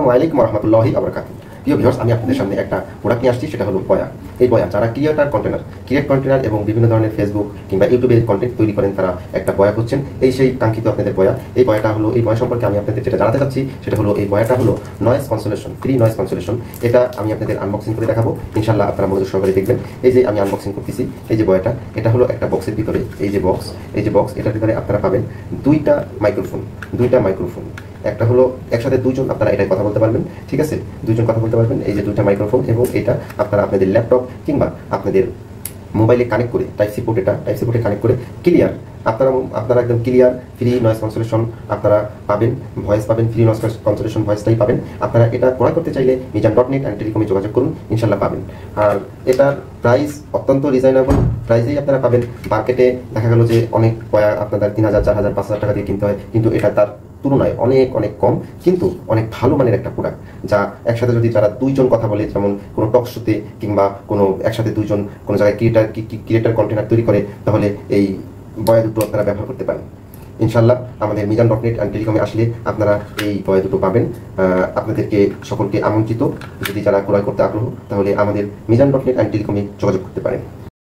আসসালামু আলাইকুম ওয়া রাহমাতুল্লাহি ওয়া বারাকাতুহু। প্রিয় ভিউয়ার্স, আমি আপনাদের সামনে একটা প্রোডাক্ট নিয়ে আসছি, সেটা হলো বয়া। এই বয়া যারা ক্রিয়েট কন্টেনার এবং বিভিন্ন ধরনের ফেসবুক কিংবা ইউটিউবে কন্টেন্ট তৈরি করেন, তারা একটা বয়া খুঁজছেন। এই সেই কাঙ্ক্ষিত আপনাদের বয়া। এই বয়াটা হলো, এই বয়া সম্পর্কে আমি আপনাদের যেটা জানাতে চাচ্ছি সেটা হলো, এই বয়াটা হলো noise cancellation, free noise cancellation. এটা আমি আপনাদের আনবক্সিং করে দেখাবো, ইনশাআল্লাহ আপনারা মনোযোগ সহকারে দেখবেন। এই যে আমি আনবক্সিং করতেছি, এই যে বয়াটা, এটা হলো একটা বক্সের ভিতরে, এই যে বক্স, এটার ভিতরে আপনারা পাবেন দুইটা মাইক্রোফোন। একটা হলো একসাথে দুইজন আপনারা এটাই কথা বলতে পারবেন, ঠিক আছে? দুইজন কথা বলতে পারবেন। এই যে দুইটা মাইক্রোফোন, এবং এটা আপনারা আপনাদের ল্যাপটপ কিংবা আপনাদের মোবাইলে কানেক্ট করে, টাইপ সি পোর্টে কানেক্ট করে ক্লিয়ার, আপনারা একদম ক্লিয়ার ফ্রি নয়েজ ক্যান্সেলেশন আপনারা পাবেন, ভয়েস পাবেন, ফ্রি নয়েজ ক্যান্সেলেশন ভয়েসটাই পাবেন। আপনারা এটা ক্রয় করতে চাইলে মিজান.net অ্যান্ড টেলিকমে যোগাযোগ করুন, ইনশাল্লাহ পাবেন। আর এটার প্রাইস অত্যন্ত রিজনেবল প্রাইসেই আপনারা পাবেন। মার্কেটে দেখা গেল যে অনেক বয়া আপনাদের 3000, 4000, 5000 টাকা দিয়ে কিনতে হয়, কিন্তু এটা তার তুলনায় অনেক কম, কিন্তু অনেক ভালো মানের একটা প্রোডাক্ট, যা একসাথে যদি যারা দুইজন কথা বলে, যেমন কোনো টক শোতে কিংবা কোনো একসাথে দুইজন কোনো জায়গায় ক্রিয়েটার কন্টেনার তৈরি করে, তাহলে এই বয়া দুটো আপনারা ব্যবহার করতে পারেন। ইনশাল্লাহ আমাদের মিজান.net অ্যান্ড টেলিকমে আসলে আপনারা এই বয়া দুটো পাবেন। আপনাদেরকে সকলকে আমন্ত্রিত, যদি যারা ক্রয় করতে আগ্রহ, তাহলে আমাদের মিজান.net অ্যান্ড টেলিকমে যোগাযোগ করতে পারেন।